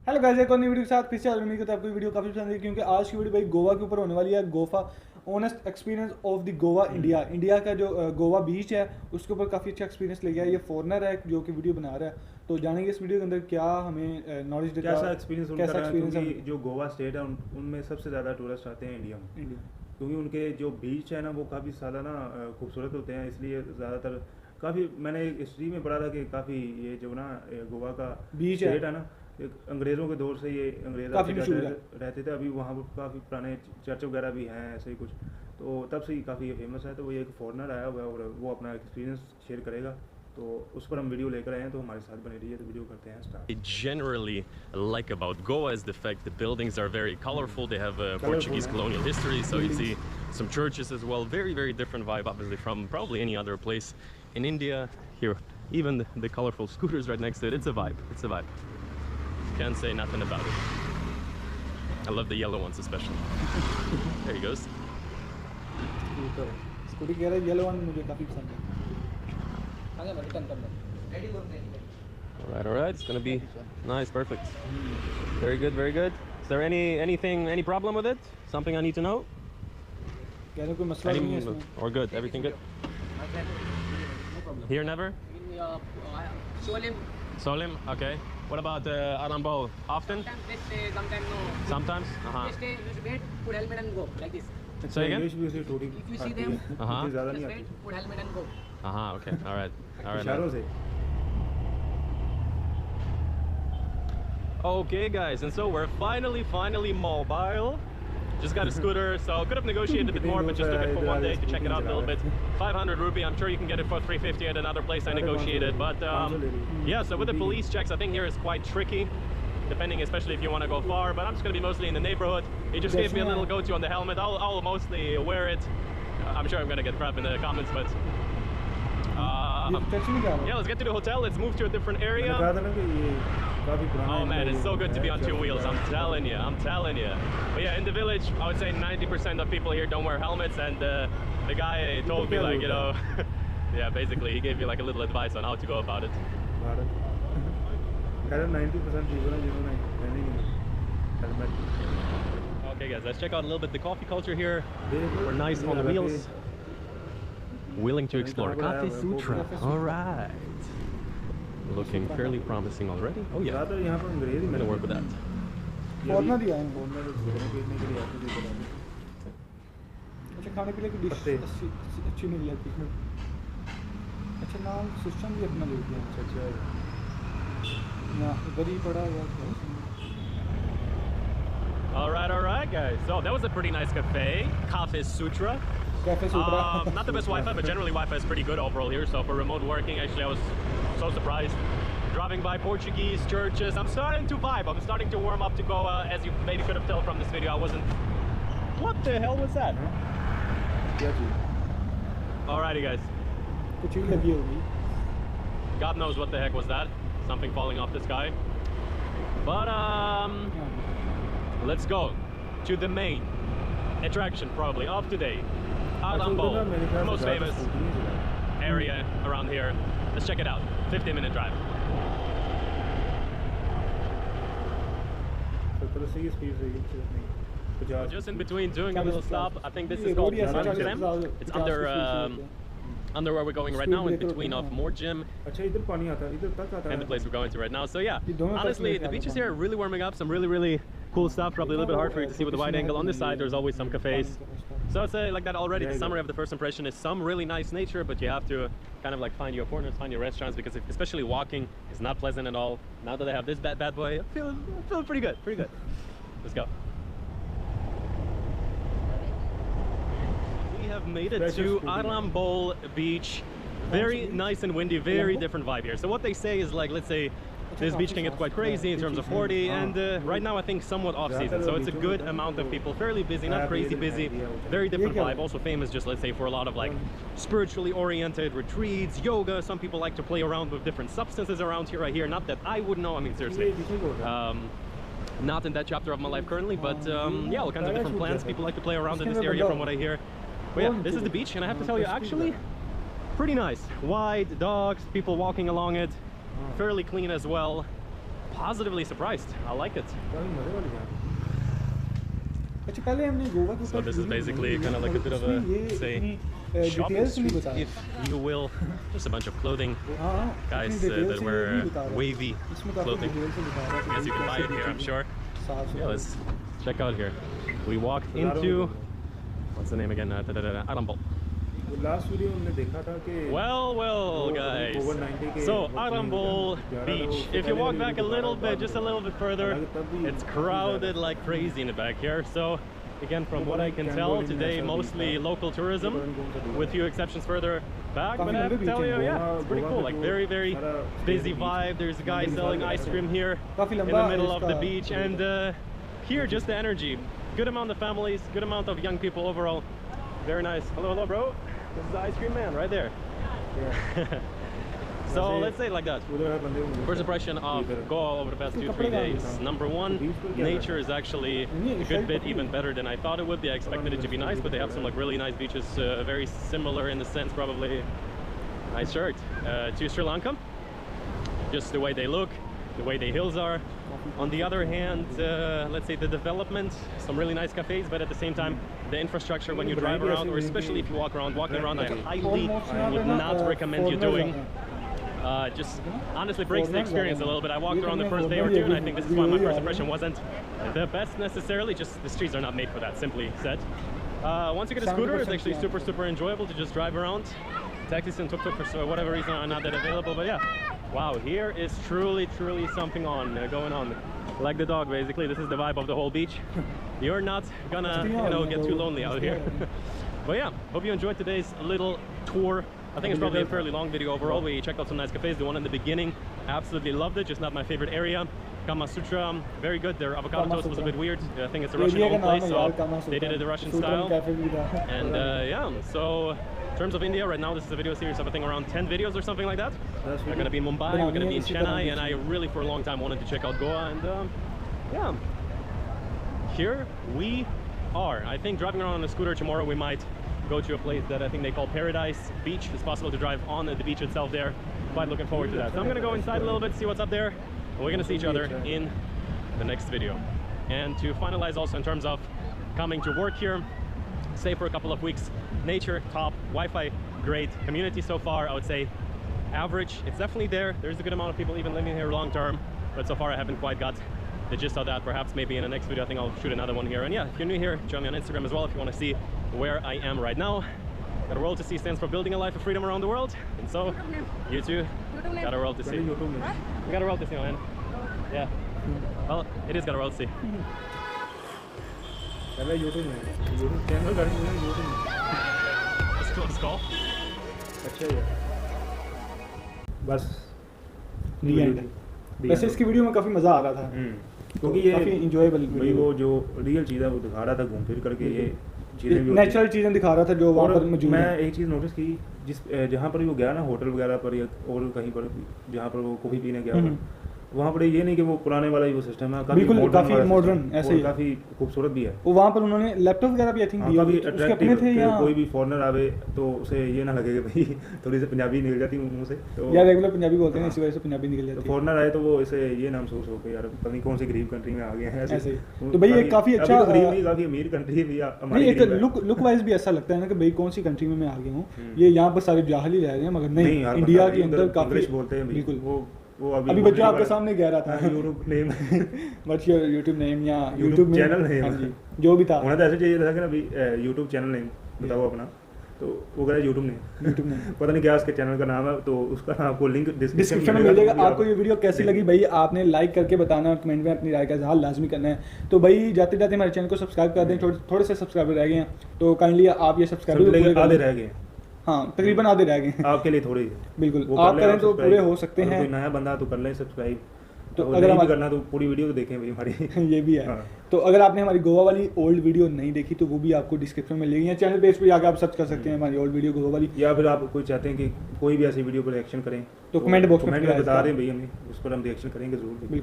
Hello guys, एक और नई वीडियो के साथ फिर से उम्मीद करता हूं आपको वीडियो काफ़ी पसंद है क्योंकि आज की वीडियो भाई गोवा के ऊपर होने वाली है। Goa honest experience of the Goa India का जो गोवा बीच है उसके ऊपर काफ़ी अच्छा एक्सपीरियंस ले गया है। ये फॉरनर है जो कि वीडियो बना रहा है, तो जानेंगे इस वीडियो के अंदर क्या हमें नॉलेज देता है, कैसा एक्सपीरियंस है। जो गोवा स्टेट है उनमें सबसे ज़्यादा टूरिस्ट आते हैं इंडिया में, क्योंकि उनके जो बीच है ना वो काफ़ी ज़्यादा ना खूबसूरत होते हैं, इसलिए ज़्यादातर काफ़ी मैंने हिस्ट्री में पढ़ा था कि काफ़ी ये जो ना गोवा का बीच स्टेट है ना, एक अंग्रेज़ों के दौर से ये अंग्रेज़ रहते थे। अभी वहाँ पर काफ़ी पुराने चर्च वगैरह भी हैं, ऐसे ही कुछ, तो तब से ही काफ़ी ये फेमस है। तो वो ये एक फॉरनर आया हुआ है और वो अपना एक्सपीरियंस शेयर करेगा, तो उस पर हम वीडियो लेकर आए हैं, तो हमारे साथ बने रहिए। तो वीडियो करते हैं start. I generally like about Goa is the fact the buildings are very colorful. They have Portuguese colonial history, so you see some churches as well. Very different vibe, obviously, from probably any other place in India. Here, even the colorful scooters right next to it. It's a vibe. It's a vibe. Can't say nothing about it. I love the yellow ones especially. There he goes. Scooty कह रहा है yellow one मुझे काफ़ी पसंद है। All right. It's gonna be nice, perfect. Very good. Is there any problem with it? Something I need to know? कह रहे कोई मसला नहीं है इसमें। Or good? Everything good? Here never? Solim. Okay. What about Arambol? Often? Sometimes no. Sometimes? They stay, use bait, put helmet and go like this. Say again? If you see them, ज़्यादा नहीं just आती। wait, put helmet and go. Okay. All right. इशारों से। Okay, guys, and so we're finally mobile. Just got a scooter, so could have negotiated a bit more, but just took it for one day to check it out a little bit. 500 rupee. I'm sure you can get it for 350 at another place I negotiated. But yeah, so with the police checks, I think here is quite tricky, depending, especially if you want to go far. But I'm just going to be mostly in the neighborhood. He just gave me a little go-to on the helmet. I'll mostly wear it. I'm sure I'm going to get crap in the comments, but yeah, let's get to the hotel. Let's move to a different area. Oh man, it's so good to be on two wheels. I'm telling you. But yeah, in the village, I would say 90% of people here don't wear helmets, and the guy told me, like, you know, yeah, basically he gave me like a little advice on how to go about it. 90% people are wearing helmet. Okay, guys, let's check out a little bit the coffee culture here. We're nice on the wheels. Willing to explore. Cafe Sutra. All right. Looking fairly promising already. Oh yeah. I'm gonna work with that. Foreigner ही आए हैं। अच्छा, खाने पीने की dish अच्छी मिल जाती है। अच्छा, नाम सिस्टम भी अपना ले लिया। अच्छा यहाँ इधर ही पड़ा हुआ। All right, guys. So that was a pretty nice Cafe Sutra. Not the best Wi-Fi, but generally Wi-Fi is pretty good overall here. So for remote working, actually, I was so surprised. Driving by Portuguese churches, I'm starting to vibe. I'm starting to warm up to Goa. As you maybe could have told from this video, I wasn't. What the hell was that? Alrighty, guys. God knows what the heck was that. Something falling off the sky. But let's go to the main attraction probably of today. Arambol, most famous area around here. Let's check it out. 15-minute drive. Just in between doing a little stop. I think this is called Gym. It's under where we're going right now, in between of more gym and the place we're going to right now. So yeah, honestly, the beaches here are really warming up. Some really cool stuff. Probably a little bit hard for you to see with the wide angle. On this side, there's always some cafes. So I'd say like that already. The summary of the first impression is some really nice nature, but you have to kind of like find your corners, find your restaurants, because especially walking is not pleasant at all. Now that I have this bad boy, I'm feeling pretty good. Let's go. We have made it to Arambol Beach. Very nice and windy, very different vibe here. So what they say is, like, let's say this beach can get quite crazy in terms of 40, and right now I think somewhat off season, so it's a good amount of people, fairly busy, not crazy busy, very different vibe. Also famous just, let's say, for a lot of like spiritually oriented retreats, yoga. Some people like to play around with different substances around here. Right here, not that I would know, I mean, seriously, not in that chapter of my life currently, but yeah, all kinds of different plans. People like to play around in this area from what I hear. But yeah, this is the beach, and I have to tell you, actually pretty nice. Wide, dogs, people walking along it, fairly clean as well. positively surprised. I like it. काफी मजे वाली है। अच्छा पहले हमने गोवा के So ऊपर this is basically kind of like a bit of a, say, shopping details नहीं street, बताया। if you will. Just a bunch of clothing. हाँ, Guys इतनी detail that से wear नहीं बता रहा। wavy इसमें काफी clothing. detail से बता रहा है कि Guess you can buy it here, I'm sure. साफ Yeah, सुथरा। let's check out here. We walked into, what's the name again? Arambol. Last video हमने देखा था कि Well, guys. COVID-19 के So वक्त में Arambol 11 Beach. लोग If you walk पहले back a वीडियो little दिखा bit, रहा just a था, little bit further, हालांकि तब भी it's crowded like crazy in the back here. So again, from what I can tell today, mostly local tourism, with few exceptions further back. But I have to tell you, yeah, it's pretty cool. Like very busy vibe. There's a guy selling ice cream here in the middle of the beach, and here just the energy. Good amount of families, good amount of young people overall. Very nice. Hello, bro. This is the ice cream man right there. So let's say it like that. First impression of Goa over the past 2-3 days. Number one, nature is actually a good bit even better than I thought it would be. I expected it to be nice, but they have some like really nice beaches, very similar in the sense, probably nice shirt, to Sri Lanka. Just the way they look, the way the hills are. On the other hand, let's say the development, some really nice cafes, but at the same time, the infrastructure when you drive around, or especially if you walking around, I highly would not recommend you doing. Just honestly breaks the experience a little bit. I walked around the first day or two, and I think this is why my first impression wasn't the best necessarily. Just the streets are not made for that, simply said. Once you get a scooter, it's actually super enjoyable to just drive around. Taxis and tuk-tuk for whatever reason are not that available, but yeah. Wow, here is truly something going on. Like the dog, basically. This is the vibe of the whole beach. You're not gonna, get too lonely out here. But yeah, hope you enjoyed today's little tour. I think it's probably a fairly long video overall. We checked out some nice cafes. The one in the beginning, absolutely loved it. Just not my favorite area. Kama Sutra, very good. Their avocado toast was a bit weird. I think it's a Russian-owned place, so they did it the Russian style. And yeah, so in terms of India, right now this is a video series of I think around 10 videos or something like that. We're going to be in Mumbai, we're going to be in Chennai, and I really for a long time wanted to check out Goa, and yeah, here we are. I think driving around on a scooter tomorrow we might go to a place that I think they call Paradise Beach. It's possible to drive on the beach itself there. Quite looking forward to that. So I'm going to go inside a little bit, see what's up there, and we're going to see each other in the next video. And to finalize also in terms of coming to work here, stay for a couple of weeks. Nature, top, Wi-Fi, great. Community so far, I would say average. It's definitely there. There's a good amount of people even living here long term, but so far I haven't quite got the gist of that. Perhaps maybe in the next video I think I'll shoot another one here. And yeah, if you're new here, join me on Instagram as well if you want to see where I am right now. Got a world to see stands for building a life of freedom around the world, and so you too got a world to see. We got a world to see, man. Yeah. Well, it is got a world to see. YouTube channel Let's go. अच्छा यार बस वैसे इसकी video में काफी मजा आ रहा था क्योंकि ये काफी इंजॉयबल भाई वो जो रियल चीज़ है वो दिखा रहा था घूम फिर करके ये चीज़ें भी नेचुरल चीजें दिखा रहा था जो वहाँ पर मौजूद मैं है। एक चीज़ नोटिस की जहाँ पर वो गया ना होटल वगैरह पर या और कहीं पर जहाँ पर वो कॉफ़ी पीने गया वहाँ पर ये नहीं कि वो पुराने वाला ही वो सिस्टम है बिल्कुल काफी मॉडर्न ऐसे ही काफ़ी खूबसूरत भी है। वो वहाँ पर उन्होंने लैपटॉप वगैरह भी आई थिंक दिया उसके अपने थे या कोई भी फॉरेनर आवे तो उसे ये ना लगे कि भाई थोड़ी सी पंजाबी निकल जाती मुंह से तो या रेगुलर पंजाबी बोलते हैं इसी वजह से पंजाबी निकल जाती है। फॉरेनर आए तो वो इसे ये नाम सोच हो कि यार पता नहीं कौन सी गरीब कंट्री में आ गए हैं ऐसे तो भाई ये काफी अच्छा गरीब नहीं काफ़ी अमीर कंट्री भी नहीं एक लुक वाइज भी ऐसा लगता है ना कि भाई कौन सी कंट्री में मैं आ गया हूँ ये यहाँ पर सारे जाहल ही रह रहे हैं मगर नहीं इंडिया के अंदर काफी बोलते हैं बिल्कुल वो अभी बच्चा आपके सामने कह रहा था YouTube name what's your YouTube name या यूट्यूब चैनल नेम हाँ जी जो भी था होना तो ऐसे चाहिए था कि ना अभी यूट्यूब चैनल नेम बताओ अपना तो वो कह रहा है यूट्यूब नेम पता नहीं क्या उसके चैनल का नाम है तो उसका आपको लिंक डिस्क्रिप्शन में मिल जाएगा। आपको ये वीडियो कैसी लगी भाई आपने लाइक करके बताना कमेंट में अपनी राय का इजहार लाजमी करना है। तो भाई जाते जाते हमारे चैनल को सब्सक्राइब कर दें थोड़े से सब्सक्राइबर रह गए हैं तो काइंडली आप ये सब्सक्राइब आधे रह गए हाँ तकरीबन आधे रह गए आपके लिए थोड़ी बिल्कुल आप करें तो पूरे हो सकते हैं। कोई नया बंदा तो कर लें सब्सक्राइब तो अगर हमें करना तो पूरी वीडियो तो देखें भाई हमारी ये भी है हाँ। तो अगर आपने हमारी गोवा वाली ओल्ड वीडियो नहीं देखी तो वो भी आपको डिस्क्रिप्शन में मिलेगी या चैनल पेज पे जाकर आप सर्च कर सकते हैं हमारी ओल्ड वीडियो गोवा वाली या फिर आप कोई चाहते हैं कि कोई भी ऐसी वीडियो पर रिएक्शन करें तो कमेंट बॉक्स में बता दें भाई हमें उस पर हम रिएक्शन करेंगे जरूर बिल्कुल।